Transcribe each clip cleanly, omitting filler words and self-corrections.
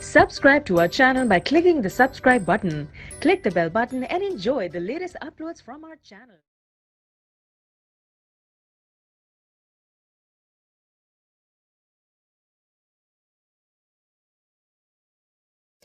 Subscribe to our channel by clicking the subscribe button. Click the bell button and enjoy the latest uploads from our channel.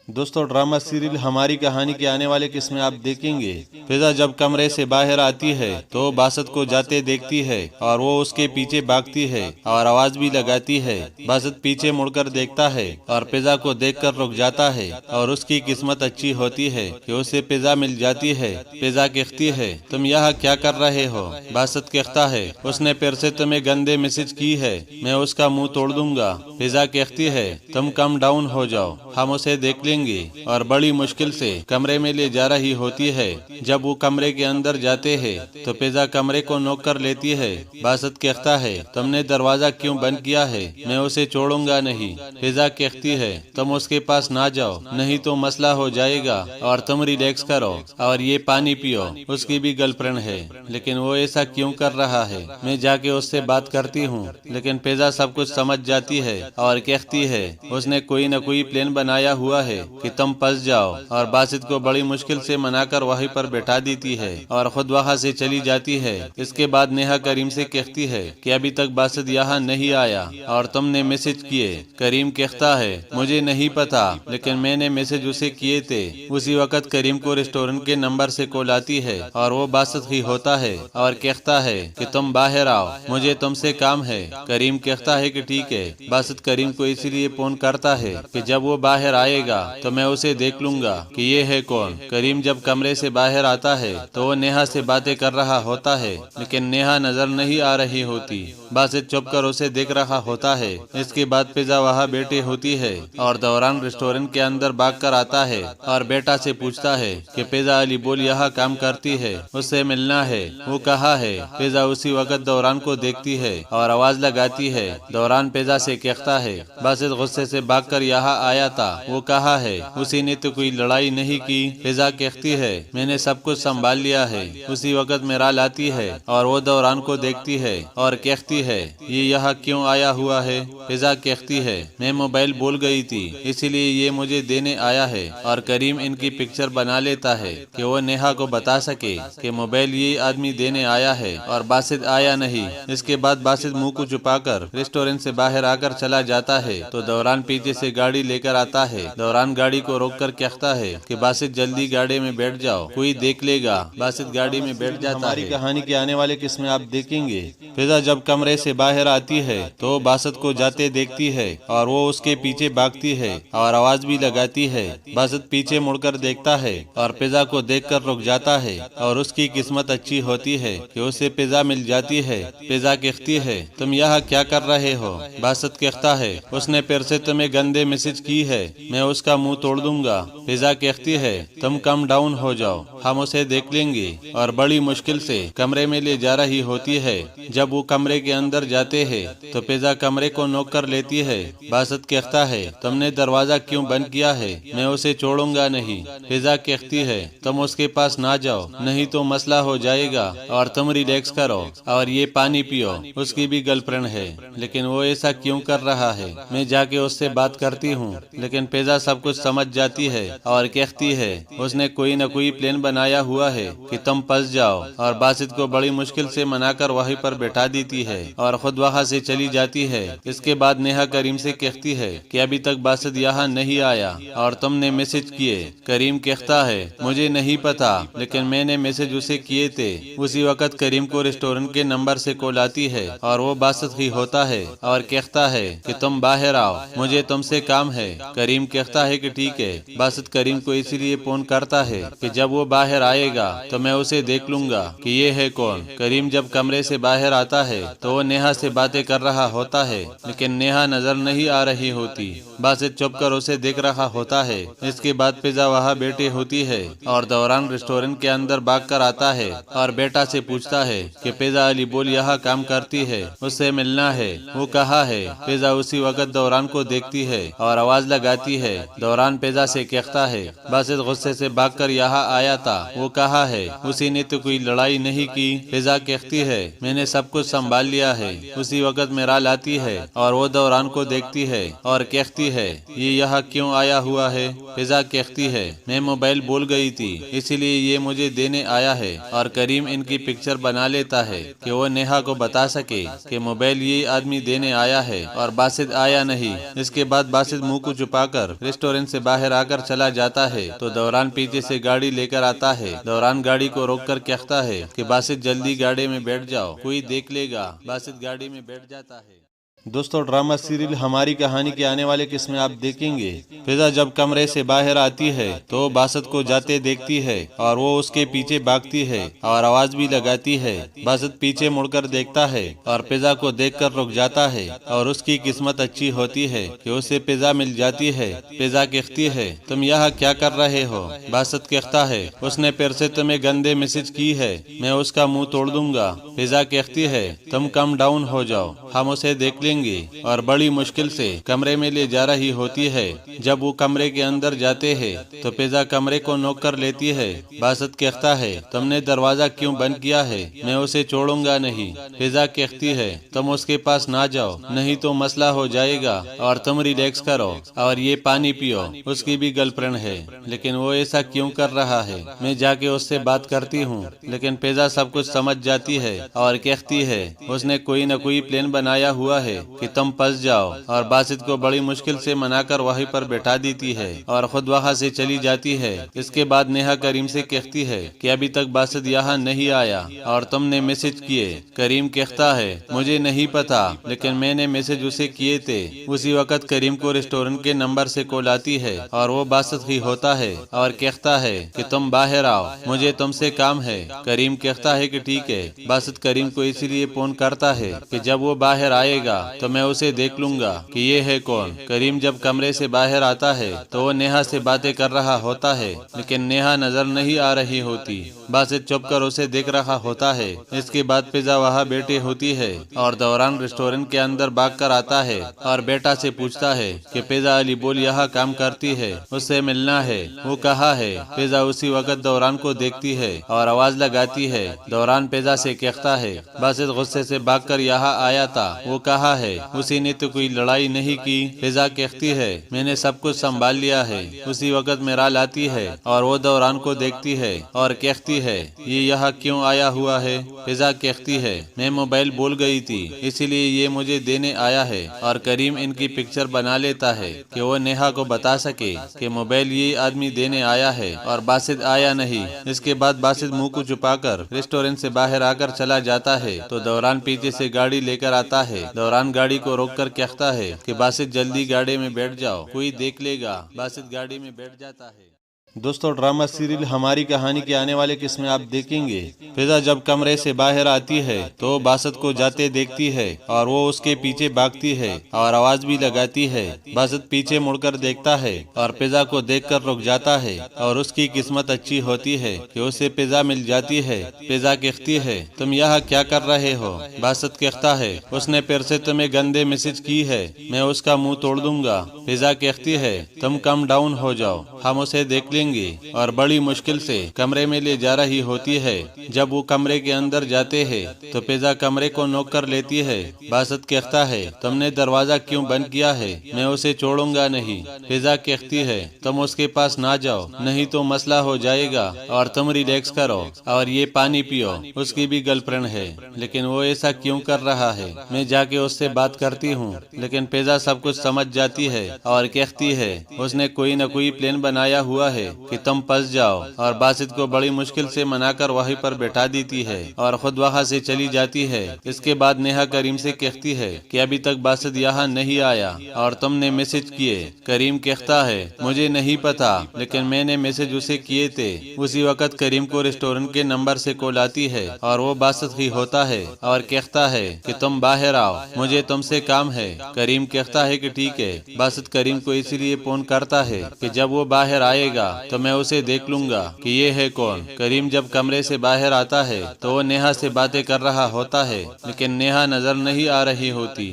دوستو drama serial ہماری کہانی کے آنے والے قسم میں آپ دیکھیں گے۔ فضا جب کمرے سے باہر آتی ہے تو باسط کو جاتے دیکھتی ہے اور وہ اس کے پیچھے بھاگتی ہے اور آواز بھی لگاتی ہے۔ باسط پیچھے مڑ کر دیکھتا ہے اور فضا کو دیکھ کر رک جاتا ہے اور اس کی قسمت اچھی ہوتی ہے کہ اسے فضا مل جاتی ہے۔ فضا کہتی ہے تم یہاں کیا کر رہے ہو؟ باسط کہتا ہے اس نے پھر سے تمہیں گندے میسج کی ہے، میں اس کا منہ توڑ دوں گا۔ فضا کہتی ہے تم کم ڈاؤن ہو جاؤ، ہم اسے دیکھ لیں گے، اور بڑی مشکل سے کمرے میں لے جا رہی ہوتی ہے۔ جب وہ کمرے کے اندر جاتے ہیں تو فضا کمرے کو نوک کر لیتی ہے۔ باسط کہتا ہے تم نے دروازہ کیوں بند کیا ہے؟ میں اسے چھوڑوں گا نہیں۔ فضا کہتی ہے تم اس کے پاس نہ جاؤ، نہیں تو مسئلہ ہو جائے گا، اور تم ریلیکس کرو اور یہ پانی پیو۔ اس کی بھی گرل فرینڈ ہے، لیکن وہ ایسا کیوں کر رہا ہے؟ میں جا کے اس سے بات کرتی ہوں۔ لیکن فضا سب کچھ سمجھ جاتی ہے اور کہتی ہے اس نے کوئی نہ کوئی پلان بنایا ہوا ہے کہ تم پھنس جاؤ، اور باسط کو بڑی مشکل سے منا کر وہیں پر بٹھا دیتی ہے اور خود وہاں سے چلی جاتی ہے۔ اس کے بعد نیہا کریم سے کہتی ہے کہ ابھی تک باسط یہاں نہیں آیا اور تم نے میسج کیے۔ کریم کہتا ہے مجھے نہیں پتا، لیکن میں نے میسج اسے کیے تھے۔ اسی وقت کریم کو ریسٹورنٹ کے نمبر سے کال آتی ہے اور وہ باسط ہی ہوتا ہے اور کہتا ہے کہ تم باہر آؤ، مجھے تم سے کام ہے۔ کریم کہتا ہے کہ ٹھیک ہے۔ باسط کریم کو اسی لیے فون کرتا ہے کہ جب وہ باہر آئے گا تو میں اسے دیکھ لوں گا کہ یہ ہے کون۔ کریم جب کمرے سے باہر آتا ہے تو وہ نیہا سے باتیں کر رہا ہوتا ہے، لیکن نیہا نظر نہیں آ رہی ہوتی۔ باسط چھپ کر اسے دیکھ رہا ہوتا ہے۔ اس کے بعد فضا وہاں بیٹھی ہوتی ہے اور دوران ریسٹورنٹ کے اندر بھاگ کر آتا ہے اور بیٹا سے پوچھتا ہے کہ فضا علی بول یہاں کام کرتی ہے، اس سے ملنا ہے، وہ کہاں ہے؟ فضا اسی وقت دوران کو دیکھتی ہے اور آواز لگاتی ہے۔ دوران فضا سے کہتا ہے باسط غصے سے بھاگ کر یہاں آیا تھا، وہ کہاں ہے؟ اسی نے تو کوئی لڑائی نہیں کی۔ فضا کہتی ہے میں نے سب کچھ سنبھال لیا ہے۔ اسی وقت میرال آتی ہے اور وہ دوران کو دیکھتی ہے اور کہتی ہے یہ یہاں کیوں آیا ہوا ہے؟ فضا کہتی ہے میں موبائل بھول گئی تھی، اسی لیے یہ مجھے دینے آیا ہے، اور کریم ان کی پکچر بنا لیتا ہے کہ وہ نیہا کو بتا سکے کہ موبائل یہ آدمی دینے آیا ہے اور باسط آیا نہیں۔ اس کے بعد باسط منہ کو چھپا کر ریسٹورنٹ سے باہر آ کر چلا جاتا ہے تو دوران پیچھے سے گاڑی لے کر آتا ہے۔ دوران گاڑی کو روک کر کہتا ہے کہ باسط جلدی گاڑی میں بیٹھ جاؤ، کوئی دیکھ لے گا۔ باسط گاڑی میں بیٹھ جاتا ہے۔ ہماری کہانی کے آنے والے قسم میں آپ دیکھیں گے۔ فضا جب کمرے سے باہر آتی ہے تو باسط کو جاتے دیکھتی ہے اور وہ اس کے پیچھے بھاگتی ہے اور آواز بھی لگاتی ہے۔ باسط پیچھے مڑ کر دیکھتا ہے اور فضا کو دیکھ کر رک جاتا ہے اور اس کی قسمت اچھی ہوتی ہے کہ اسے فضا مل جاتی ہے۔ فضا کہتی ہے تم یہاں کیا کر رہے ہو؟ باسط کہتا ہے اس نے پھر سے تمہیں گندے میسج کی ہے، میں اس کا منہ توڑ دوں گا۔ فضا کہتی ہے تم کم ڈاؤن ہو جاؤ، ہم اسے دیکھ لیں گے، اور بڑی مشکل سے کمرے میں لے جا رہی ہوتی ہے۔ جب وہ کمرے کے اندر جاتے ہیں تو فضا کمرے کو نوک کر لیتی ہے۔ باسط کہتا ہے تم نے دروازہ کیوں بند کیا ہے؟ میں اسے چھوڑوں گا نہیں۔ فضا کہتی ہے تم اس کے پاس نہ جاؤ، نہیں تو مسئلہ ہو جائے گا، اور تم ریلیکس کرو اور یہ پانی پیو۔ اس کی بھی گرل فرینڈ ہے، لیکن وہ ایسا کیوں کر رہا ہے؟ میں جا کے اس سے بات کرتی ہوں۔ لیکن فضا سب کچھ سمجھ جاتی ہے اور کہتی ہے اس نے کوئی نہ کوئی پلان بنایا ہوا ہے کہ تم پھنس جاؤ، اور باسط کو بڑی مشکل سے منا کر وہیں پر بٹھا دیتی ہے اور خود وہاں سے چلی جاتی ہے۔ اس کے بعد نیہا کریم سے کہتی ہے کہ ابھی تک باسط یہاں نہیں آیا اور تم نے میسج کیے۔ کریم کہتا ہے مجھے نہیں پتا، لیکن میں نے میسج اسے کیے تھے۔ اسی وقت کریم کو ریسٹورنٹ کے نمبر سے کال آتی ہے اور وہ باسط ہی ہوتا ہے اور کہتا ہے کہ تم باہر آؤ، مجھے تم سے کام ہے۔ کریم کہتا ہے کہ ٹھیک ہے۔ باسط کریم کو اسی لیے فون کرتا ہے کہ جب وہ باہر آئے گا تو میں اسے دیکھ لوں گا کہ یہ ہے کون۔ کریم جب کمرے سے باہر آتا ہے تو وہ نیہا سے باتیں کر رہا ہوتا ہے، لیکن نیہا نظر نہیں آ رہی ہوتی۔ باسط چھپ کر اسے دیکھ رہا ہوتا ہے۔ اس کے بعد فضا وہاں بیٹھی ہوتی ہے اور دوران ریسٹورنٹ کے اندر بھاگ کر آتا ہے اور بیٹا سے پوچھتا ہے کہ فضا علی بول یہاں کام کرتی ہے، اس سے ملنا ہے، وہ کہاں ہے؟ فضا اسی وقت دوران کو دیکھتی ہے اور آواز لگاتی ہے۔ دوران پیزا سے کہتا ہے باسط غصے سے بھاگ کر یہاں آیا تھا، وہ کہا ہے اسی نے تو کوئی لڑائی نہیں کی۔ پیزا کہتی ہے میں نے سب کچھ سنبھال لیا ہے۔ اسی وقت میرال آتی ہے اور وہ دوران کو دیکھتی ہے اور کہتی ہے یہ یہاں کیوں آیا ہوا ہے؟ پیزا کہتی ہے میں موبائل بھول گئی تھی، اسی لیے یہ مجھے دینے آیا ہے، اور کریم ان کی پکچر بنا لیتا ہے کہ وہ نیہا کو بتا سکے کہ موبائل یہ آدمی دینے آیا ہے اور باسط آیا نہیں۔ اس کے بعد باسط منہ کو چھپا کر ریسٹورینٹ سے باہر آ کر چلا جاتا ہے تو دوران پیچھے سے گاڑی لے کر آتا ہے۔ دوران گاڑی کو روک کر کہتا ہے کہ باسط جلدی گاڑی میں بیٹھ جاؤ، کوئی دیکھ لے گا۔ باسط گاڑی میں بیٹھ جاتا ہے۔ دوستو ڈرامہ سیریل ہماری کہانی کے آنے والے قسم میں آپ دیکھیں گے فضا جب کمرے سے باہر آتی ہے تو باسط کو جاتے دیکھتی ہے اور وہ اس کے پیچھے بھاگتی ہے اور آواز بھی لگاتی ہے۔ باسط پیچھے مڑ کر دیکھتا ہے اور فضا کو دیکھ کر رک جاتا ہے، اور اس کی قسمت اچھی ہوتی ہے کہ اسے فضا مل جاتی ہے۔ فضا کہتی ہے تم یہاں کیا کر رہے ہو؟ باسط کہتا ہے اس نے پھر سے تمہیں گندے میسج کی ہے، میں اس کا منہ توڑ دوں گا۔ فضا کہتی ہے تم کم ڈاؤن ہو جاؤ، ہم اسے دیکھ لیں گے، اور بڑی مشکل سے کمرے میں لے جا رہی ہوتی ہے۔ جب وہ کمرے کے اندر جاتے ہیں تو فضا کمرے کو نوک کر لیتی ہے۔ باسط کہتا ہے تم نے دروازہ کیوں بند کیا ہے؟ میں اسے چھوڑوں گا نہیں۔ فضا کہتی ہے تم اس کے پاس نہ جاؤ، نہیں تو مسئلہ ہو جائے گا، اور تم ریلیکس کرو اور یہ پانی پیو۔ اس کی بھی گرل فرینڈ ہے، لیکن وہ ایسا کیوں کر رہا ہے؟ میں جا کے اس سے بات کرتی ہوں۔ لیکن فضا سب کچھ سمجھ جاتی ہے اور کہتی ہے اس نے کوئی نہ کوئی پلان بنایا ہوا ہے کہ تم پھنس جاؤ، اور باسط کو بڑی مشکل سے منا کر وہیں پر بٹھا دیتی ہے اور خود وہاں سے چلی جاتی ہے۔ اس کے بعد نیہا کریم سے کہتی ہے کہ ابھی تک باسط یہاں نہیں آیا اور تم نے میسج کیے۔ کریم کہتا ہے مجھے نہیں پتا، لیکن میں نے میسج اسے کیے تھے۔ اسی وقت کریم کو ریسٹورنٹ کے نمبر سے کال آتی ہے اور وہ باسط ہی ہوتا ہے اور کہتا ہے کہ تم باہر آؤ، مجھے تم سے کام ہے۔ کریم کہتا ہے کہ ٹھیک ہے۔ باسط کریم کو اسی لیے فون کرتا ہے کہ جب وہ باہر آئے گا تو میں اسے دیکھ لوں گا کہ یہ ہے کون۔ کریم جب کمرے سے باہر آتا ہے تو وہ نیہا سے باتیں کر رہا ہوتا ہے، لیکن نیہا نظر نہیں آ رہی ہوتی۔ باسط چپ کر اسے دیکھ رہا ہوتا ہے۔ اس کے بعد فضا وہاں بیٹھی ہوتی ہے اور دوران ریسٹورنٹ کے اندر بھاگ کر آتا ہے اور بیٹا سے پوچھتا ہے کہ فضا علی بول یہاں کام کرتی ہے، اس سے ملنا ہے، وہ کہا ہے۔ فضا اسی وقت دوران کو دیکھتی ہے اور آواز لگاتی ہے۔ دوران فضا سے کہتا ہے باسط غصے سے بھاگ کر یہاں آیا تھا، وہ کہا ہے اسی نے تو کوئی لڑائی نہیں کی۔ فضا کہتی ہے میں نے سب کچھ سنبھال لیا ہے۔ اسی وقت میرال آتی ہے اور وہ دوران کو دیکھتی ہے اور کہتی ہے یہ یہاں کیوں آیا ہوا ہے؟ فضا کہتی ہے میں موبائل بھول گئی تھی، اسی لیے یہ مجھے دینے آیا ہے، اور کریم ان کی پکچر بنا لیتا ہے کہ وہ نیہا کو بتا سکے کہ موبائل یہ آدمی دینے آیا ہے اور باسط آیا نہیں۔ اس کے بعد باسط منہ کو چھپا کر ریسٹورینٹ سے باہر آ کر چلا جاتا ہے تو دوران پیچھے سے گاڑی لے کر آتا ہے۔ دوران گاڑی کو روک کر کہتا ہے کہ باسط جلدی گاڑی میں بیٹھ جاؤ، کوئی دیکھ لے گا۔ باسط گاڑی میں بیٹھ جاتا ہے۔ دوستو ڈرامہ سیریل ہماری کہانی کے آنے والے قسم میں آپ دیکھیں گے فضا جب کمرے سے باہر آتی ہے تو باسط کو جاتے دیکھتی ہے اور وہ اس کے پیچھے بھاگتی ہے اور آواز بھی لگاتی ہے۔ باسط پیچھے مڑ کر دیکھتا ہے اور فضا کو دیکھ کر رک جاتا ہے، اور اس کی قسمت اچھی ہوتی ہے کہ اسے فضا مل جاتی ہے۔ فضا کہتی ہے تم یہاں کیا کر رہے ہو؟ باسط کہتا ہے اس نے پھر سے تمہیں گندے میسج کی ہے، میں اس کا منہ توڑ دوں گا۔ فضا کہتی ہے تم کم ڈاؤن ہو جاؤ، ہم اسے دیکھ لیں گے، اور بڑی مشکل سے کمرے میں لے جا رہی ہوتی ہے۔ جب وہ کمرے کے اندر جاتے ہیں تو فضا کمرے کو نوک کر لیتی ہے۔ باسط کہتا ہے تم نے دروازہ کیوں بند کیا ہے؟ میں اسے چھوڑوں گا نہیں۔ فضا کہتی ہے تم اس کے پاس نہ جاؤ، نہیں تو مسئلہ ہو جائے گا، اور تم ریلیکس کرو اور یہ پانی پیو۔ اس کی بھی گرل فرینڈ ہے، لیکن وہ ایسا کیوں کر رہا ہے؟ میں جا کے اس سے بات کرتی ہوں۔ لیکن فضا سب کچھ سمجھ جاتی ہے اور کہتی ہے اس نے کوئی نہ کوئی پلان بنایا ہوا ہے کہ تم پھنس جاؤ، اور باسط کو بڑی مشکل سے منا کر وہیں پر بٹھا دیتی ہے اور خود وہاں سے چلی جاتی ہے۔ اس کے بعد نیہا کریم سے کہتی ہے کہ ابھی تک باسط یہاں نہیں آیا اور تم نے میسج کیے۔ کریم کہتا ہے مجھے نہیں پتا، لیکن میں نے میسج اسے کیے تھے۔ اسی وقت کریم کو ریسٹورنٹ کے نمبر سے کال آتی ہے اور وہ باسط ہی ہوتا ہے اور کہتا ہے کہ تم باہر آؤ، مجھے تم سے کام ہے۔ کریم کہتا ہے کہ ٹھیک ہے۔ باسط کریم کو اسی لیے فون کرتا ہے کہ جب وہ باہر آئے گا تو میں اسے دیکھ لوں گا کہ یہ ہے کون۔ کریم جب کمرے سے باہر آتا ہے تو وہ نیہا سے باتیں کر رہا ہوتا ہے، لیکن نیہا نظر نہیں آ رہی ہوتی۔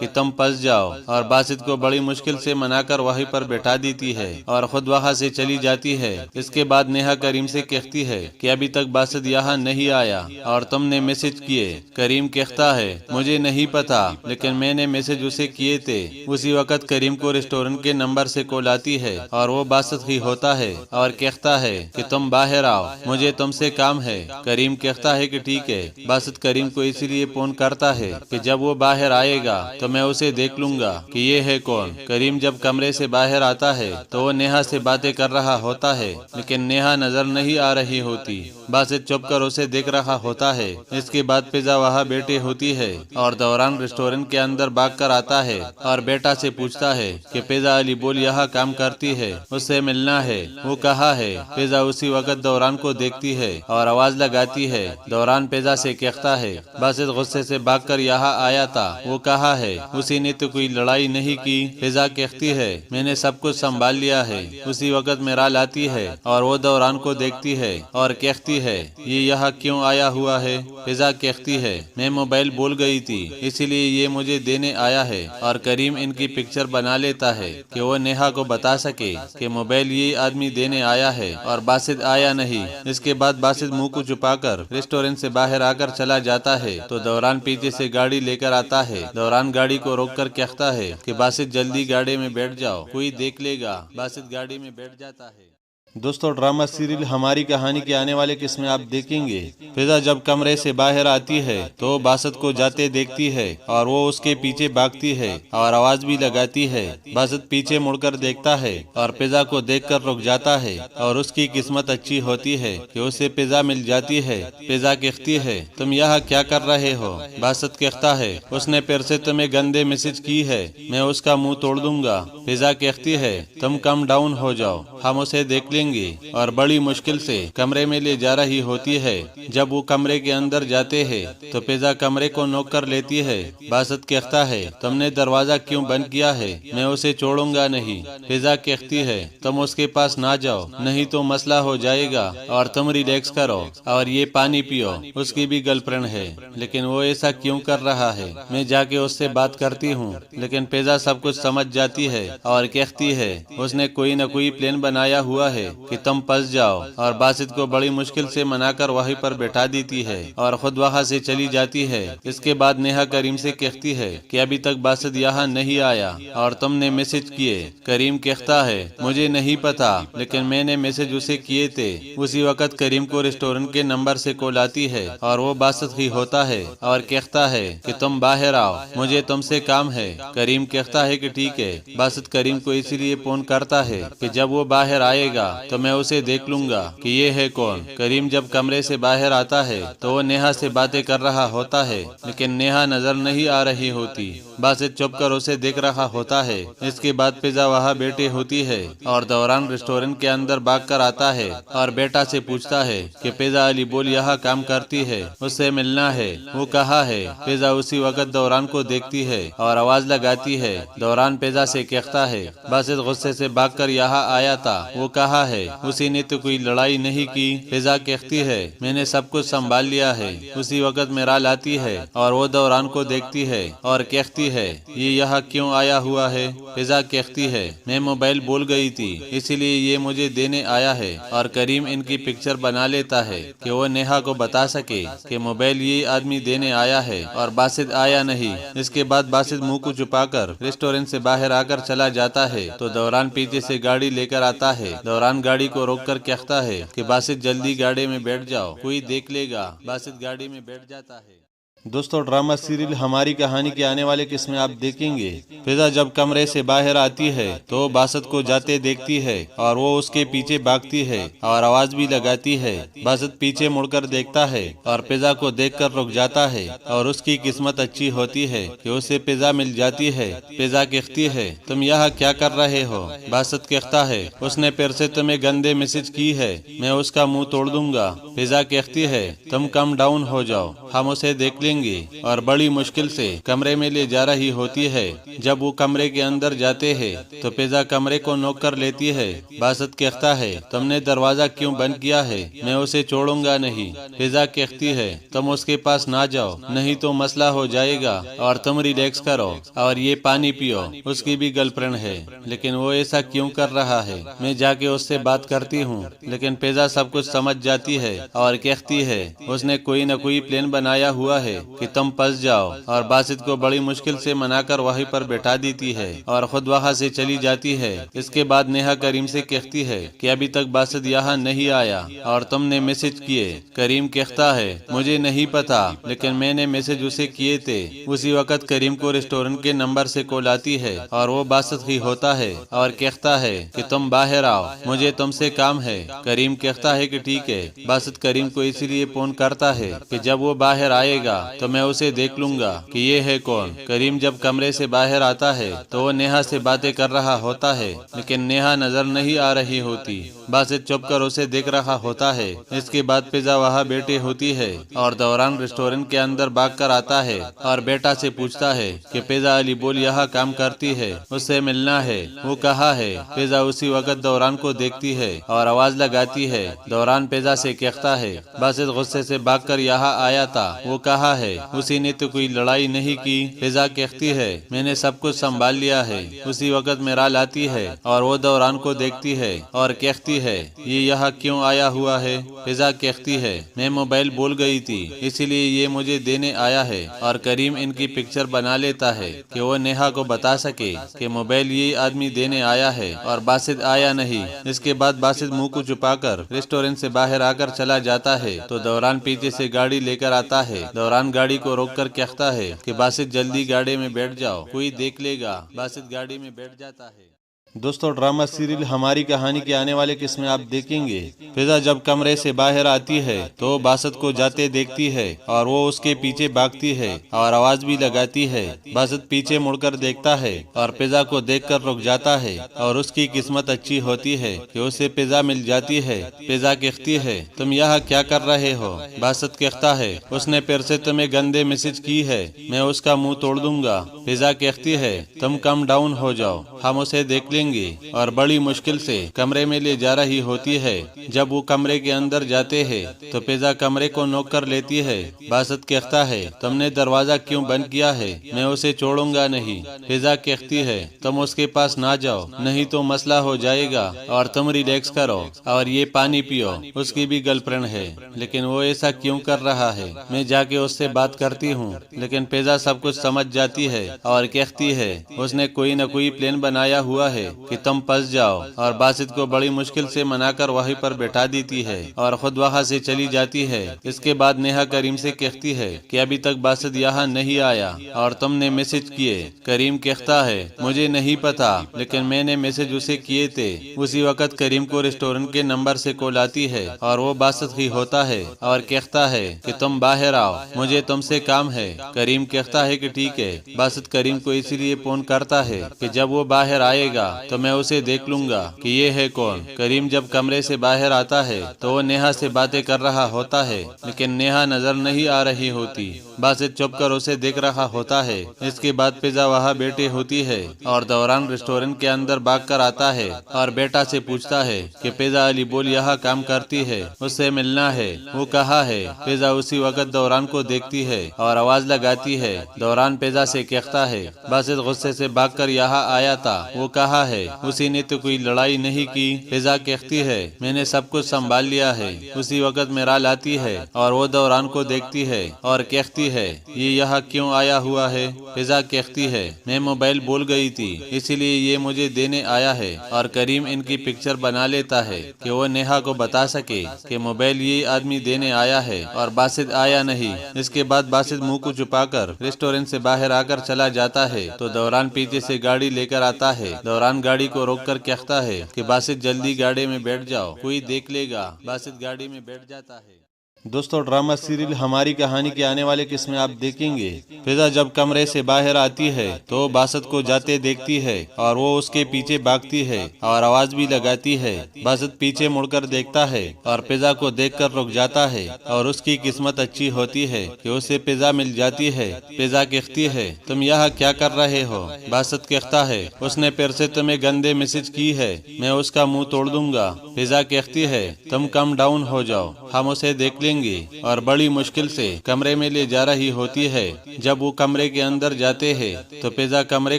کہ تم پس جاؤ، اور باسط کو بڑی مشکل سے منا کر وہیں پر بٹھا دیتی ہے اور خود وہاں سے چلی جاتی ہے۔ اس کے بعد نیہا کریم سے کہتی ہے کہ ابھی تک باسط یہاں نہیں آیا اور تم نے میسج کیے۔ کریم کہتا ہے مجھے نہیں پتا، لیکن میں نے میسج اسے کیے تھے۔ اسی وقت کریم کو ریسٹورنٹ کے نمبر سے کال آتی ہے اور وہ باسط ہی ہوتا ہے اور کہتا ہے کہ تم باہر آؤ، مجھے تم سے کام ہے۔ کریم کہتا ہے کہ ٹھیک ہے۔ باسط کریم کو اسی لیے فون کرتا ہے کہ جب وہ باہر آئے گا تو میں اسے دیکھ لوں گا کہ یہ ہے کون۔ کریم جب کمرے سے باہر آتا ہے تو وہ نیہا سے باتیں کر رہا ہوتا ہے، لیکن نیہا نظر نہیں آ رہی ہوتی۔ باسط چپ کر اسے دیکھ رہا ہوتا ہے۔ اس کے بعد فضا وہاں بیٹھی ہوتی ہے اور دوران ریسٹورنٹ کے اندر بھاگ کر آتا ہے اور بیٹا سے پوچھتا ہے کہ فضا علی بول یہاں کام کرتی ہے، اس سے ملنا ہے، وہ کہاں ہے؟ فضا اسی وقت دوران کو دیکھتی ہے اور آواز لگاتی ہے۔ دوران فضا سے کہتا ہے باسط غصے سے بھاگ کر یہاں آیا تھا، وہ کہاں ہے؟ اسی نے تو کوئی لڑائی نہیں کی۔ فضا کہتی ہے میں نے سب کچھ سنبھال لیا ہے۔ اسی وقت میرال آتی ہے اور وہ دوران کو دیکھتی ہے اور کہتی ہے یہ یہاں کیوں آیا ہوا ہے؟ فضا کہتی ہے میں موبائل بھول گئی تھی، اسی لیے یہ مجھے دینے آیا ہے، اور کریم ان کی پکچر بنا لیتا ہے کہ وہ نیہا کو بتا سکے کہ موبائل یہ آدمی دینے آیا ہے اور باسط آیا نہیں۔ اس کے بعد باسط منہ کو چھپا کر ریسٹورنٹ سے باہر آ کر چلا جاتا ہے تو دوران پیچھے سے گاڑی لے کر آتا ہے۔ دوران گاڑی کو روک کر کہتا ہے کہ باسط جلدی گاڑی میں بیٹھ جاؤ، کوئی دیکھ لے گا۔ باسط گاڑی میں بیٹھ جاتا ہے۔ دوستو ڈرامہ سیریل ہماری کہانی کے آنے والے قسم میں آپ دیکھیں گے فضا جب کمرے سے باہر آتی ہے تو باسط کو جاتے دیکھتی ہے اور وہ اس کے پیچھے بھاگتی ہے اور آواز بھی لگاتی ہے۔ باسط پیچھے مڑ کر دیکھتا ہے اور فضا کو دیکھ کر رک جاتا ہے اور اس کی قسمت اچھی ہوتی ہے کہ اسے فضا مل جاتی ہے۔ فضا کہتی ہے تم یہاں کیا کر رہے ہو؟ باسط کہتا ہے اس نے پھر سے تمہیں گندے میسج کی ہے، میں اس کا منہ توڑ دوں گا۔ فضا کہتی ہے تم کم ڈاؤن ہو جاؤ، ہم اسے دیکھ لیں گے، اور بڑی مشکل سے کمرے میں لے جا رہی ہوتی ہے۔ جب وہ کمرے کے اندر جاتے ہیں تو فضا کمرے کو نوک کر لیتی ہے۔ باسط کہتا ہے تم نے دروازہ کیوں بند کیا ہے؟ میں اسے چھوڑوں گا نہیں۔ فضا کہتی ہے تم اس کے پاس نہ جاؤ، نہیں تو مسئلہ ہو جائے گا، اور تم ریلیکس کرو اور یہ پانی پیو، اس کی بھی گرل فرینڈ ہے، لیکن وہ ایسا کیوں کر رہا ہے؟ میں جا کے اس سے بات کرتی ہوں۔ لیکن فضا سب کچھ سمجھ جاتی ہے اور کہتی ہے اس نے کوئی نہ کوئی پلان بنایا ہوا ہے کہ تم پس جاؤ، اور باسط کو بڑی مشکل سے منا کر وہیں پر بٹھا دیتی ہے اور خود وہاں سے چلی جاتی ہے۔ اس کے بعد نیہا کریم سے کہتی ہے کہ ابھی تک باسط یہاں نہیں آیا اور تم نے میسج کیے۔ کریم کہتا ہے مجھے نہیں پتا، لیکن میں نے میسج اسے کیے تھے۔ اسی وقت کریم کو ریسٹورنٹ کے نمبر سے کال آتی ہے اور وہ باسط ہی ہوتا ہے اور کہتا ہے کہ تم باہر آؤ، مجھے تم سے کام ہے۔ کریم کہتا ہے کہ ٹھیک ہے۔ باسط کریم کو اسی لیے فون کرتا ہے کہ جب وہ باہر آئے گا تو میں اسے دیکھ لوں گا کہ یہ ہے کون۔ کریم جب کمرے سے باہر آتا ہے تو وہ نیہا سے باتیں کر رہا ہوتا ہے، لیکن نیہا نظر نہیں آ رہی ہوتی۔ باسط چپ کر اسے دیکھ رہا ہوتا ہے۔ اس کے بعد فضا وہاں بیٹھی ہوتی ہے اور دوران ریسٹورنٹ کے اندر بھاگ کر آتا ہے اور بیٹا سے پوچھتا ہے کہ فضا علی بول یہاں کام کرتی ہے، اس سے ملنا ہے، وہ کہاں ہے؟ فضا اسی وقت دوران کو دیکھتی ہے اور آواز لگاتی ہے۔ دوران فضا سے کہتا ہے باسط غصے سے بھاگ کر یہاں آیا تھا، وہ کہاں ہے؟ اسی نے تو کوئی لڑائی نہیں کی۔ فضا کہتی ہے میں نے سب کچھ سنبھال لیا ہے۔ اسی وقت میرال آتی ہے اور وہ دوران کو دیکھتی ہے اور کہتی ہے یہ یہاں کیوں آیا ہوا ہے؟ فضا کہتی ہے میں موبائل بھول گئی تھی، اسی لیے یہ مجھے دینے آیا ہے، اور کریم ان کی پکچر بنا لیتا ہے کہ وہ نیہا کو بتا سکے کہ موبائل یہ آدمی دینے آیا ہے اور باسط آیا نہیں۔ اس کے بعد باسط منہ کو چھپا کر ریسٹورنٹ سے باہر آ کر چلا جاتا ہے تو دوران پیچھے سے گاڑی لے کر آتا ہے۔ دوران گاڑی کو روک کر کہتا ہے کہ باسط جلدی گاڑی میں بیٹھ جاؤ، کوئی دیکھ لے گا۔ باسط گاڑی میں بیٹھ جاتا ہے۔ دوستو ڈرامہ سیریل ہماری کہانی کے آنے والے قسم میں آپ دیکھیں گے فضا جب کمرے سے باہر آتی ہے تو باسط کو جاتے دیکھتی ہے اور وہ اس کے پیچھے بھاگتی ہے اور آواز بھی لگاتی ہے۔ باسط پیچھے مڑ کر دیکھتا ہے اور فضا کو دیکھ کر رک جاتا ہے اور اس کی قسمت اچھی ہوتی ہے کہ اسے فضا مل جاتی ہے۔ فضا کہتی ہے تم یہاں کیا کر رہے ہو؟ باسط کہتا ہے اس نے پھر سے تمہیں گندے میسج کی ہے، میں اس کا منہ توڑ دوں گا۔ فضا کہتی ہے تم کم ڈاؤن ہو جاؤ، ہم اسے دیکھ لیں لیں گے اور بڑی مشکل سے کمرے میں لے جا رہی ہوتی ہے۔ جب وہ کمرے کے اندر جاتے ہیں تو فضا کمرے کو نوک کر لیتی ہے۔ باسط کہتا ہے تم نے دروازہ کیوں بند کیا ہے، میں اسے چھوڑوں گا نہیں۔ فضا کہتی ہے تم اس کے پاس نہ جاؤ نہیں تو مسئلہ ہو جائے گا اور تم ریلیکس کرو اور یہ پانی پیو۔ اس کی بھی گرل فرینڈ ہے لیکن وہ ایسا کیوں کر رہا ہے، میں جا کے اس سے بات کرتی ہوں۔ لیکن فضا سب کچھ سمجھ جاتی ہے اور کہتی ہے اس نے کوئی نہ کوئی پلان بنایا ہوا ہے کہ تم پھنس جاؤ، اور باسط کو بڑی مشکل سے منا کر وہیں پر بیٹھا دیتی ہے اور خود وہاں سے چلی جاتی ہے۔ اس کے بعد نیہا کریم سے کہتی ہے کہ ابھی تک باسط یہاں نہیں آیا اور تم نے میسج کیے۔ کریم کہتا ہے مجھے نہیں پتا لیکن میں نے میسج اسے کیے تھے۔ اسی وقت کریم کو ریسٹورنٹ کے نمبر سے کال آتی ہے اور وہ باسط ہی ہوتا ہے اور کہتا ہے کہ تم باہر آؤ، مجھے تم سے کام ہے۔ کریم کہتا ہے کہ ٹھیک ہے۔ باسط کریم کو اسی لیے فون کرتا ہے کہ جب وہ باہر آئے گا تو میں اسے دیکھ لوں گا کہ یہ ہے کون۔ کریم جب کمرے سے باہر آتا ہے تو وہ نیہا سے باتیں کر رہا ہوتا ہے لیکن نیہا نظر نہیں آ رہی ہوتی۔ باسط چپ کر اسے دیکھ رہا ہوتا ہے۔ اس کے بعد فضا وہاں بیٹھی ہوتی ہے اور دوران ریسٹورنٹ کے اندر بھاگ کر آتا ہے اور بیٹا سے پوچھتا ہے کہ فضا علی بول یہاں کام کرتی ہے، اس سے ملنا ہے، وہ کہاں ہے؟ فضا اسی وقت دوران کو دیکھتی ہے اور آواز لگاتی ہے۔ دوران فضا سے کہتا ہے باسط غصے سے بھاگ کر یہاں آیا تھا، وہ کہاں ہے؟ اسی نے تو کوئی لڑائی نہیں کی۔ فضا کہتی ہے میں نے سب کچھ سنبھال لیا ہے۔ اسی وقت میرال آتی ہے اور وہ دوران کو دیکھتی ہے اور کہتی ہے یہ یہاں کیوں آیا ہوا ہے؟ فضا کہتی ہے میں موبائل بھول گئی تھی اسی لیے یہ مجھے دینے آیا ہے، اور کریم ان کی پکچر بنا لیتا ہے کہ وہ نیہا کو بتا سکے کہ موبائل یہ آدمی دینے آیا ہے اور باسط آیا نہیں۔ اس کے بعد باسط منہ کو چھپا کر ریسٹورنٹ سے باہر آ کر چلا جاتا ہے تو دوران پیچھے سے گاڑی لے کر آتا ہے۔ دوران گاڑی کو روک کر کہتا ہے کہ باسط جلدی گاڑی میں بیٹھ جاؤ، کوئی دیکھ لے گا۔ باسط گاڑی میں بیٹھ جاتا ہے۔ دوستو ڈرامہ سیریل ہماری کہانی کے آنے والے قسم میں آپ دیکھیں گے فضا جب کمرے سے باہر آتی ہے تو باسط کو جاتے دیکھتی ہے اور وہ اس کے پیچھے بھاگتی ہے اور آواز بھی لگاتی ہے۔ باسط پیچھے مڑ کر دیکھتا ہے اور فضا کو دیکھ کر رک جاتا ہے اور اس کی قسمت اچھی ہوتی ہے کہ اسے فضا مل جاتی ہے۔ فضا کہتی ہے تم یہاں کیا کر رہے ہو؟ باسط کہتا ہے اس نے پھر سے تمہیں گندے میسج کی ہے، میں اس کا منہ توڑ دوں گا۔ فضا کہتی ہے تم کم ڈاؤن ہو جاؤ، ہم اسے دیکھ لیں گے، اور بڑی مشکل سے کمرے میں لے جا رہی ہوتی ہے۔ جب وہ کمرے کے اندر جاتے ہیں تو فضا کمرے کو نوک کر لیتی ہے۔ باسط کہتا ہے تم نے دروازہ کیوں بند کیا ہے، میں اسے چھوڑوں گا نہیں۔ فضا کہتی ہے تم اس کے پاس نہ جاؤ نہیں تو مسئلہ ہو جائے گا اور تم ریلیکس کرو اور یہ پانی پیو۔ اس کی بھی گرل فرینڈ ہے لیکن وہ ایسا کیوں کر رہا ہے، میں جا کے اس سے بات کرتی ہوں۔ لیکن فضا سب کچھ سمجھ جاتی ہے اور کہتی ہے اس نے کوئی نہ کوئی پلان بنایا ہوا ہے کہ تم پھنس جاؤ، اور باسط کو بڑی مشکل سے منا کر وہیں پر بیٹھا دیتی ہے اور خود وہاں سے چلی جاتی ہے۔ اس کے بعد نیہا کریم سے کہتی ہے کہ ابھی تک باسط یہاں نہیں آیا اور تم نے میسج کیے۔ کریم کہتا ہے مجھے نہیں پتا لیکن میں نے میسج اسے کیے تھے۔ اسی وقت کریم کو ریسٹورنٹ کے نمبر سے کال آتی ہے اور وہ باسط ہی ہوتا ہے اور کہتا ہے کہ تم باہر آؤ، مجھے تم سے کام ہے۔ کریم کہتا ہے کہ ٹھیک ہے۔ باسط کریم کو اسی لیے فون کرتا ہے کہ جب وہ باہر آئے گا تو میں اسے دیکھ لوں گا کہ یہ ہے کون۔ کریم جب کمرے سے باہر آتا ہے تو وہ نیہا سے باتیں کر رہا ہوتا ہے لیکن نیہا نظر نہیں آ رہی ہوتی۔ باسط چپ کر اسے دیکھ رہا ہوتا ہے۔ اس کے بعد فضا وہاں بیٹھی ہوتی ہے اور دوران ریسٹورنٹ کے اندر بھاگ کر آتا ہے اور بیٹا سے پوچھتا ہے کہ فضا علی بول یہاں کام کرتی ہے، اس سے ملنا ہے، وہ کہاں ہے؟ فضا اسی وقت دوران کو دیکھتی ہے اور آواز لگاتی ہے۔ دوران فضا سے کہتا ہے باسط غصے سے بھاگ کر یہاں آیا تھا، وہ کہاں ہے؟ اسی نے تو کوئی لڑائی نہیں کی۔ فضا کہتی ہے میں نے سب کچھ سنبھال لیا ہے۔ اسی وقت میرال آتی ہے اور وہ دوران کو دیکھتی ہے اور کہتی ہے یہ یہاں کیوں آیا ہوا ہے؟ فضا کہتی ہے میں موبائل بھول گئی تھی اسی لیے یہ مجھے دینے آیا ہے، اور کریم ان کی پکچر بنا لیتا ہے کہ وہ نیہا کو بتا سکے کہ موبائل یہ آدمی دینے آیا ہے اور باسط آیا نہیں۔ اس کے بعد باسط منہ کو چھپا کر ریسٹورنٹ سے باہر آ کر چلا جاتا ہے تو دوران پیچھے سے گاڑی لے کر آتا ہے۔ دوران گاڑی کو روک کر کہتا ہے کہ باسط جلدی گاڑی میں بیٹھ جاؤ، کوئی دیکھ لے گا۔ باسط گاڑی میں بیٹھ جاتا ہے۔ دوستو ڈرامہ سیریل ہماری کہانی کے آنے والے قسم میں آپ دیکھیں گے فضا جب کمرے سے باہر آتی ہے تو باسط کو جاتے دیکھتی ہے اور وہ اس کے پیچھے بھاگتی ہے اور آواز بھی لگاتی ہے۔ باسط پیچھے مڑ کر دیکھتا ہے اور فضا کو دیکھ کر رک جاتا ہے اور اس کی قسمت اچھی ہوتی ہے کہ اسے فضا مل جاتی ہے۔ فضا کہتی ہے تم یہاں کیا کر رہے ہو؟ باسط کہتا ہے اس نے پھر سے تمہیں گندے میسج کی ہے، میں اس کا منہ توڑ دوں گا۔ فضا کہتی ہے تم کم ڈاؤن ہو جاؤ، ہم اسے دیکھ لیں گے، اور بڑی مشکل سے کمرے میں لے جا رہی ہوتی ہے۔ جب وہ کمرے کے اندر جاتے ہیں تو فضا کمرے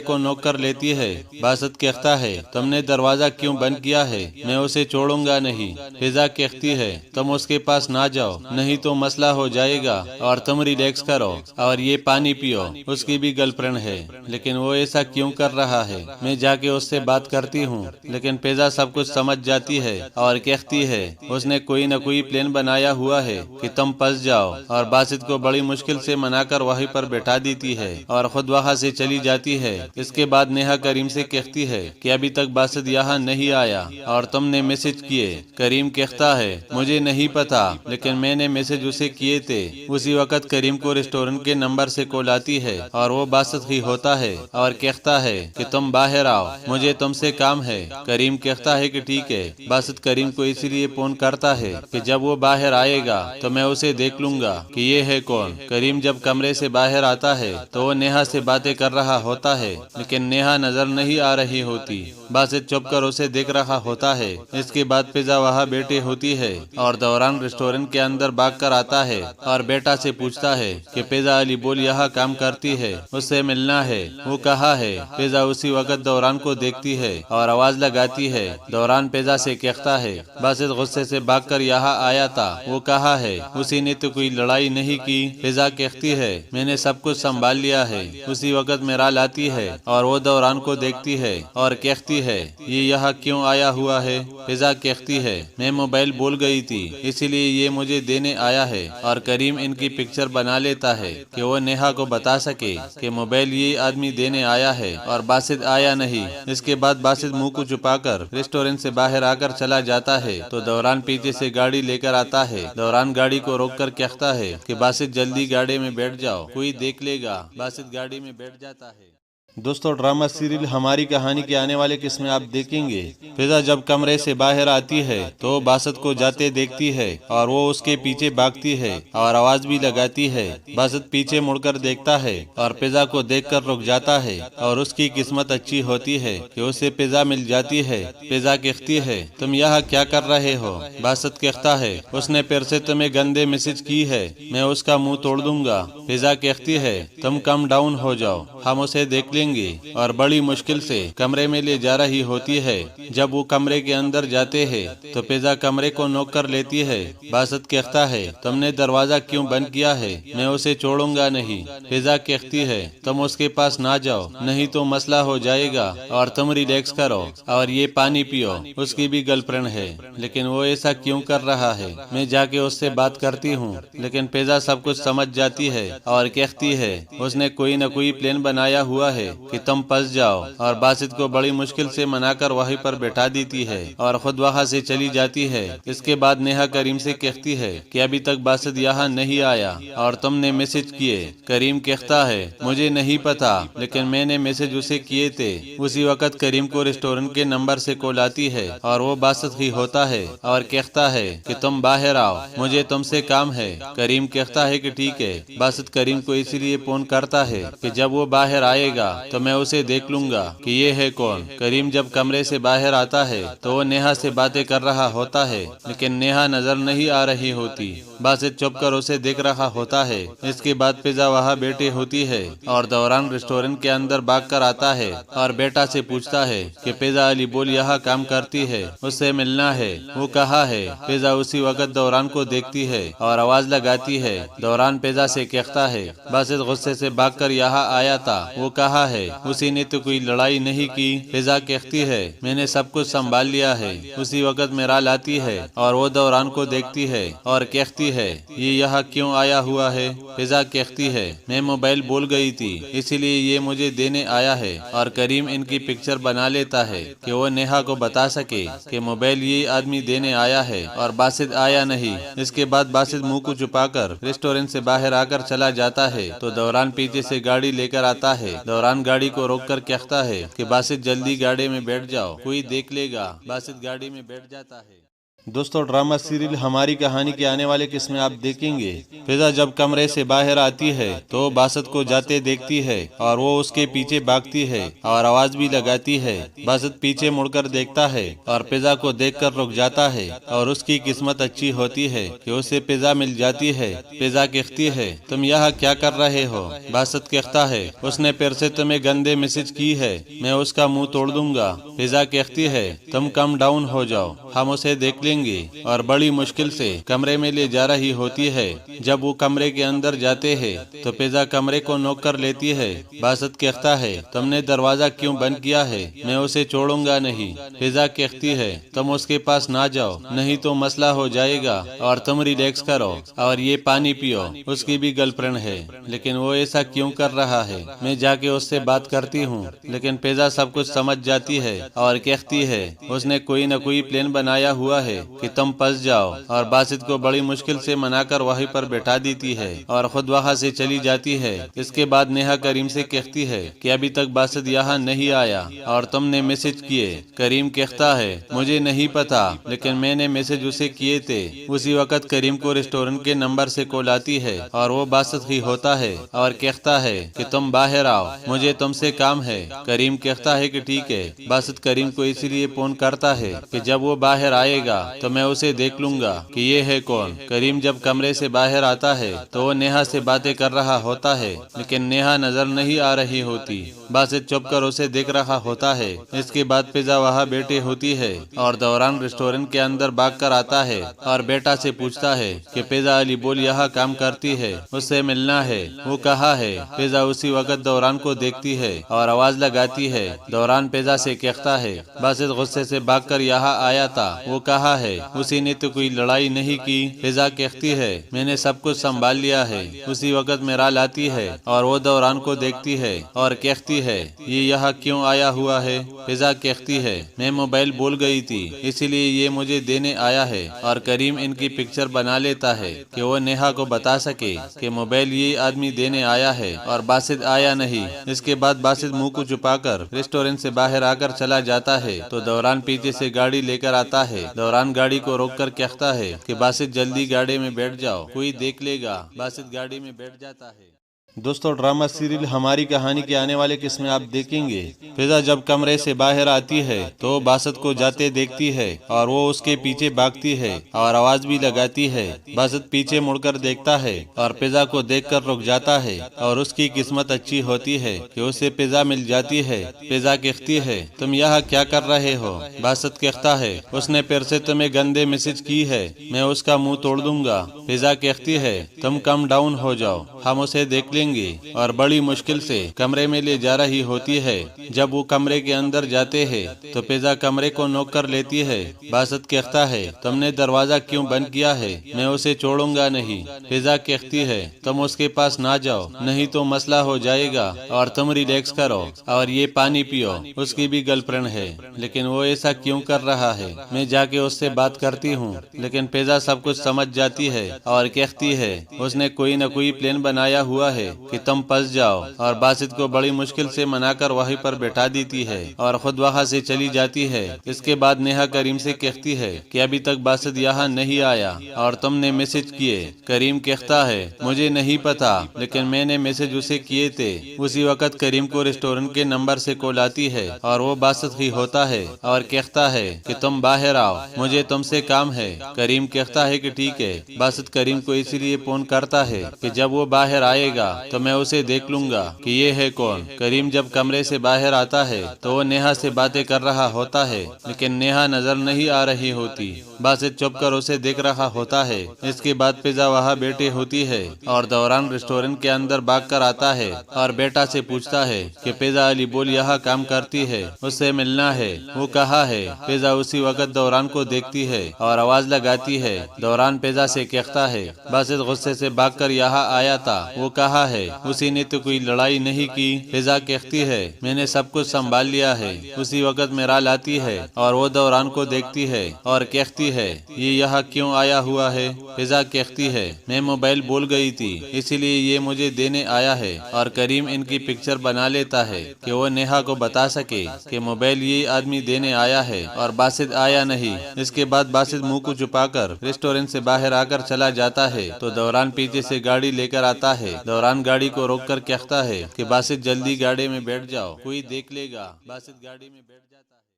کو نوک کر لیتی ہے۔ باسط کہتا ہے تم نے دروازہ کیوں بند کیا ہے؟ میں اسے چھوڑوں گا نہیں۔ فضا کہتی ہے تم اس کے پاس نہ جاؤ، نہیں تو مسئلہ ہو جائے گا، اور تم ریلیکس کرو اور یہ پانی پیو۔ اس کی بھی گرل فرینڈ ہے، لیکن وہ ایسا کیوں کر رہا ہے؟ میں جا کے اس سے بات کرتی ہوں۔ لیکن فضا سب کچھ سمجھ جاتی ہے اور کہتی ہے اس نے کوئی نہ کوئی پلان بنایا ہوا ہے کہ تم پھنس جاؤ، اور باسط کو بڑی مشکل سے منا کر وہیں پر بیٹھا دیتی ہے اور خود وہاں سے چلی جاتی ہے۔ اس کے بعد نیہا کریم سے کہتی ہے کہ ابھی تک باسط یہاں نہیں آیا اور تم نے میسج کیے۔ کریم کہتا ہے مجھے نہیں پتا، لیکن میں نے میسج اسے کیے تھے۔ اسی وقت کریم کو ریسٹورنٹ کے نمبر سے کال آتی ہے اور وہ باسط ہی ہوتا ہے اور کہتا ہے کہ تم باہر آؤ، مجھے تم سے کام ہے۔ کریم کہتا ہے کہ ٹھیک ہے۔ باسط کریم کو اسی لیے فون کرتا ہے کہ جب وہ باہر آئے گا تو میں اسے دیکھ لوں گا کہ یہ ہے کون۔ کریم جب کمرے سے باہر آتا ہے تو وہ نیہا سے باتیں کر رہا ہوتا ہے، لیکن نیہا نظر نہیں آ رہی ہوتی۔ باسط چپ کر اسے دیکھ رہا ہوتا ہے۔ اس کے بعد فضا وہاں بیٹھی ہوتی ہے اور دوران ریسٹورنٹ کے اندر بھاگ کر آتا ہے اور بیٹا سے پوچھتا ہے کہ فضا علی بول یہاں کام کرتی ہے، اس سے ملنا ہے، وہ کہاں ہے؟ فضا اسی وقت دوران کو دیکھتی ہے اور آواز لگاتی ہے۔ دوران فضا سے کہتا ہے باسط غصے سے بھاگ کر یہاں آیا تھا، وہ کہاں ہے؟ اسی نے تو کوئی لڑائی نہیں کی۔ فضا کہتی ہے میں نے سب کچھ سنبھال لیا ہے۔ اسی وقت میرال آتی ہے اور وہ دوران کو دیکھتی ہے اور کہتی ہے یہ یہاں کیوں آیا ہوا ہے؟ فضا کہتی ہے میں موبائل بھول گئی تھی، اسی لیے یہ مجھے دینے آیا ہے، اور کریم ان کی پکچر بنا لیتا ہے کہ وہ نیہا کو بتا سکے کہ موبائل یہ آدمی دینے آیا ہے اور باسط آیا نہیں۔ اس کے بعد باسط منہ کو چھپا کر ریسٹورنٹ سے باہر آ کر چلا جاتا ہے تو دوران پیچھے سے گاڑی لے کر آتا ہے۔ دوران گاڑی کو روک کر کہتا ہے کہ باسط جلدی گاڑی میں بیٹھ جاؤ، کوئی دیکھ لے گا۔ باسط گاڑی میں بیٹھ جاتا ہے۔ دوستو ڈرامہ سیریل ہماری کہانی کے آنے والے قسم میں آپ دیکھیں گے فضا جب کمرے سے باہر آتی ہے تو باسط کو جاتے دیکھتی ہے اور وہ اس کے پیچھے بھاگتی ہے اور آواز بھی لگاتی ہے۔ باسط پیچھے مڑ کر دیکھتا ہے اور فضا کو دیکھ کر رک جاتا ہے اور اس کی قسمت اچھی ہوتی ہے کہ اسے فضا مل جاتی ہے۔ فضا کہتی ہے تم یہاں کیا کر رہے ہو؟ باسط کہتا ہے اس نے پھر سے تمہیں گندے میسج کی ہے، میں اس کا منہ توڑ دوں گا۔ فضا کہتی ہے تم کم ڈاؤن ہو جاؤ، ہم اسے دیکھ لیں گے، اور بڑی مشکل سے کمرے میں لے جا رہی ہوتی ہے۔ جب وہ کمرے کے اندر جاتے ہیں تو فضا کمرے کو نوک کر لیتی ہے۔ باسط کہتا ہے تم نے دروازہ کیوں بند کیا ہے؟ میں اسے چھوڑوں گا نہیں۔ فضا کہتی ہے تم اس کے پاس نہ جاؤ، نہیں تو مسئلہ ہو جائے گا، اور تم ریلیکس کرو اور یہ پانی پیو۔ اس کی بھی گرل فرینڈ ہے، لیکن وہ ایسا کیوں کر رہا ہے؟ میں جا کے اس سے بات کرتی ہوں۔ لیکن فضا سب کچھ سمجھ جاتی ہے اور کہتی ہے اس نے کوئی نہ کوئی پلان بنایا ہوا ہے کہ تم پھنس جاؤ، اور باسط کو بڑی مشکل سے منا کر وہیں پر بیٹھا دیتی ہے اور خود وہاں سے چلی جاتی ہے۔ اس کے بعد نیہا کریم سے کہتی ہے کہ ابھی تک باسط یہاں نہیں آیا اور تم نے میسج کیے۔ کریم کہتا ہے مجھے نہیں پتا، لیکن میں نے میسج اسے کیے تھے۔ اسی وقت کریم کو ریسٹورنٹ کے نمبر سے کال آتی ہے اور وہ باسط ہی ہوتا ہے اور کہتا ہے کہ تم باہر آؤ، مجھے تم سے کام ہے۔ کریم کہتا ہے کہ ٹھیک ہے۔ باسط کریم کو اسی لیے فون کرتا ہے کہ جب وہ باہر آئے گا تو میں اسے دیکھ لوں گا کہ یہ ہے کون۔ کریم جب کمرے سے باہر آتا ہے تو وہ نیہا سے باتیں کر رہا ہوتا ہے، لیکن نیہا نظر نہیں آ رہی ہوتی۔ باسط چپ کر اسے دیکھ رہا ہوتا ہے۔ اس کے بعد فضا وہاں بیٹھی ہوتی ہے اور دوران ریسٹورنٹ کے اندر بھاگ کر آتا ہے اور بیٹا سے پوچھتا ہے کہ فضا علی بول یہاں کام کرتی ہے، اس سے ملنا ہے، وہ کہاں ہے؟ فضا اسی وقت دوران کو دیکھتی ہے اور آواز لگاتی ہے۔ دوران فضا سے کہتا ہے باسط غصے سے بھاگ کر یہاں آیا تھا، وہ کہاں کہا ہے اسی نے تو کوئی لڑائی نہیں کی۔ فضا کہتی ہے میں نے سب کچھ سنبھال لیا ہے۔ اسی وقت میرال آتی ہے اور وہ دوران کو دیکھتی ہے اور کہتی ہے یہ یہاں کیوں آیا ہوا ہے؟ فضا کہتی ہے میں موبائل بھول گئی تھی اسی لیے یہ مجھے دینے آیا ہے، اور کریم ان کی پکچر بنا لیتا ہے کہ وہ نیہا کو بتا سکے کہ موبائل یہ آدمی دینے آیا ہے اور باسط آیا نہیں۔ اس کے بعد باسط منہ کو چھپا کر ریسٹورینٹ سے باہر آ کر چلا جاتا ہے تو دوران پیچھے سے گاڑی لے کر آتا ہے۔ دوران گاڑی کو روک کر کہتا ہے کہ باسط جلدی گاڑی میں بیٹھ جاؤ، کوئی دیکھ لے گا۔ باسط گاڑی میں بیٹھ جاتا ہے۔ دوستو ڈرامہ سیریل ہماری کہانی کے آنے والے قسم میں آپ دیکھیں گے فضا جب کمرے سے باہر آتی ہے تو باسط کو جاتے دیکھتی ہے اور وہ اس کے پیچھے بھاگتی ہے اور آواز بھی لگاتی ہے۔ باسط پیچھے مڑ کر دیکھتا ہے اور فضا کو دیکھ کر رک جاتا ہے، اور اس کی قسمت اچھی ہوتی ہے کہ اسے فضا مل جاتی ہے۔ فضا کہتی ہے تم یہاں کیا کر رہے ہو؟ باسط کہتا ہے اس نے پھر سے تمہیں گندے میسج کی ہے، میں اس کا منہ توڑ دوں گا۔ فضا کہتی ہے تم کم ڈاؤن ہو جاؤ، ہم اسے دیکھ لیں گے، اور بڑی مشکل سے کمرے میں لے جا رہی ہوتی ہے۔ جب وہ کمرے کے اندر جاتے ہیں تو فضا کمرے کو نوک کر لیتی ہے۔ باسط کہتا ہے تم نے دروازہ کیوں بند کیا ہے؟ میں اسے چھوڑوں گا نہیں۔ فضا کہتی ہے تم اس کے پاس نہ جاؤ، نہیں تو مسئلہ ہو جائے گا، اور تم ریلیکس کرو اور یہ پانی پیو۔ اس کی بھی گرل فرینڈ ہے لیکن وہ ایسا کیوں کر رہا ہے؟ میں جا کے اس سے بات کرتی ہوں۔ لیکن فضا سب کچھ سمجھ جاتی ہے اور کہتی ہے اس نے کوئی نہ کوئی پلان بنایا ہوا ہے کہ تم پھنس جاؤ، اور باسط کو بڑی مشکل سے منا کر وہیں پر بٹھا دیتی ہے اور خود وہاں سے چلی جاتی ہے۔ اس کے بعد نیہا کریم سے کہتی ہے کہ ابھی تک باسط یہاں نہیں آیا اور تم نے میسج کیے۔ کریم کہتا ہے مجھے نہیں پتا، لیکن میں نے میسج اسے کیے تھے۔ اسی وقت کریم کو ریسٹورنٹ کے نمبر سے کال آتی ہے اور وہ باسط ہی ہوتا ہے اور کہتا ہے کہ تم باہر آؤ، مجھے تم سے کام ہے۔ کریم کہتا ہے کہ ٹھیک ہے۔ باسط کریم کو اسی لیے فون کرتا ہے کہ جب وہ باہر آئے گا تو میں اسے دیکھ لوں گا کہ یہ ہے کون۔ کریم جب کمرے سے باہر آتا ہے تو وہ نیہا سے باتیں کر رہا ہوتا ہے، لیکن نیہا نظر نہیں آ رہی ہوتی۔ باسط چپ کر اسے دیکھ رہا ہوتا ہے۔ اس کے بعد فضا وہاں بیٹھی ہوتی ہے اور دوران ریسٹورنٹ کے اندر بھاگ کر آتا ہے اور بیٹا سے پوچھتا ہے کہ فضا علی بول یہاں کام کرتی ہے، اس سے ملنا ہے، وہ کہاں ہے؟ فضا اسی وقت دوران کو دیکھتی ہے اور آواز لگاتی ہے۔ دوران فضا سے کہتا ہے باسط غصے سے بھاگ کر یہاں آیا تھا، وہ کہاں ہے؟ اسی نے تو کوئی لڑائی نہیں کی۔ فضا کہتی ہے میں نے سب کچھ سنبھال لیا ہے۔ اسی وقت میرال آتی ہے اور وہ دوران کو دیکھتی ہے اور کہتی ہے یہ یہاں کیوں آیا ہوا ہے؟ فضا کہتی ہے میں موبائل بھول گئی تھی اسی لیے یہ مجھے دینے آیا ہے، اور کریم ان کی پکچر بنا لیتا ہے کہ وہ نیہا کو بتا سکے کہ موبائل یہ آدمی دینے آیا ہے اور باسط آیا نہیں۔ اس کے بعد باسط منہ کو چھپا کر ریسٹورینٹ سے باہر آ کر چلا جاتا ہے تو دوران پیچھے سے گاڑی لے کر آتا ہے۔ دوران گاڑی کو روک کر کہتا ہے کہ باسط جلدی گاڑی میں بیٹھ جاؤ، کوئی دیکھ لے گا۔ باسط گاڑی میں بیٹھ جاتا ہے۔ دوستو ڈرامہ سیریل ہماری کہانی کے آنے والے قسم میں آپ دیکھیں گے فضا جب کمرے سے باہر آتی ہے تو باسط کو جاتے دیکھتی ہے اور وہ اس کے پیچھے بھاگتی ہے اور آواز بھی لگاتی ہے۔ باسط پیچھے مڑ کر دیکھتا ہے اور فضا کو دیکھ کر رک جاتا ہے، اور اس کی قسمت اچھی ہوتی ہے کہ اسے فضا مل جاتی ہے۔ فضا کہتی ہے تم یہاں کیا کر رہے ہو؟ باسط کہتا ہے اس نے پھر سے تمہیں گندے میسج کی ہے، میں اس کا منہ توڑ دوں گا۔ فضا کہتی ہے تم کم ڈاؤن ہو جاؤ، ہم اسے دیکھ لیں گے، اور بڑی مشکل سے کمرے میں لے جا رہی ہوتی ہے۔ جب وہ کمرے کے اندر جاتے ہیں تو فضا کمرے کو نوک کر لیتی ہے۔ باسط کہتا ہے تم نے دروازہ کیوں بند کیا ہے؟ میں اسے چھوڑوں گا نہیں۔ فضا کہتی ہے تم اس کے پاس نہ جاؤ، نہیں تو مسئلہ ہو جائے گا، اور تم ریلیکس کرو اور یہ پانی پیو۔ اس کی بھی گرل فرینڈ ہے لیکن وہ ایسا کیوں کر رہا ہے؟ میں جا کے اس سے بات کرتی ہوں۔ لیکن فضا سب کچھ سمجھ جاتی ہے اور کہتی ہے اس نے کوئی نہ کوئی پلان بنایا ہوا ہے کہ تم پھنس جاؤ، اور باسط کو بڑی مشکل سے منا کر وہیں پر بٹھا دیتی ہے اور خود وہاں سے چلی جاتی ہے۔ اس کے بعد نیہا کریم سے کہتی ہے کہ ابھی تک باسط یہاں نہیں آیا اور تم نے میسج کیے۔ کریم کہتا ہے مجھے نہیں پتا، لیکن میں نے میسج اسے کیے تھے۔ اسی وقت کریم کو ریسٹورنٹ کے نمبر سے کال آتی ہے اور وہ باسط ہی ہوتا ہے اور کہتا ہے کہ تم باہر آؤ، مجھے تم سے کام ہے۔ کریم کہتا ہے کہ ٹھیک ہے۔ باسط کریم کو اسی لیے فون کرتا ہے کہ جب وہ باہر آئے گا تو میں اسے دیکھ لوں گا کہ یہ ہے کون۔ کریم جب کمرے سے باہر آتا ہے تو وہ نیہا سے باتیں کر رہا ہوتا ہے، لیکن نیہا نظر نہیں آ رہی ہوتی۔ باسط چھپ کر اسے دیکھ رہا ہوتا ہے۔ اس کے بعد فضا وہاں بیٹھی ہوتی ہے اور دوران ریسٹورنٹ کے اندر بھاگ کر آتا ہے اور بیٹا سے پوچھتا ہے کہ فضا علی بول یہاں کام کرتی ہے، اس سے ملنا ہے، وہ کہاں ہے؟ فضا اسی وقت دوران کو دیکھتی ہے اور آواز لگاتی ہے۔ دوران فضا سے کہتا ہے باسط غصے سے بھاگ کر یہاں آیا تھا، وہ کہاں ہے؟ اسی نے تو کوئی لڑائی نہیں کی۔ فضا کہتی ہے میں نے سب کچھ سنبھال لیا ہے۔ اسی وقت میرال آتی ہے اور وہ دوران کو دیکھتی ہے اور کہتی ہے یہ یہاں کیوں آیا ہوا ہے؟ فضا کہتی ہے میں موبائل بھول گئی تھی، اسی لیے یہ مجھے دینے آیا ہے۔ اور کریم ان کی پکچر بنا لیتا ہے کہ وہ نیہا کو بتا سکے کہ موبائل یہ آدمی دینے آیا ہے اور باسط آیا نہیں۔ اس کے بعد باسط منہ کو چھپا کر ریسٹورنٹ سے باہر آ کر چلا جاتا ہے تو دوران پیچھے سے گاڑی لے کر آتا ہے۔ دوران گاڑی کو روک کر کہتا ہے کہ باسط جلدی گاڑی میں بیٹھ جاؤ، کوئی دیکھ لے گا۔ باسط گاڑی میں بیٹھ جاتا ہے۔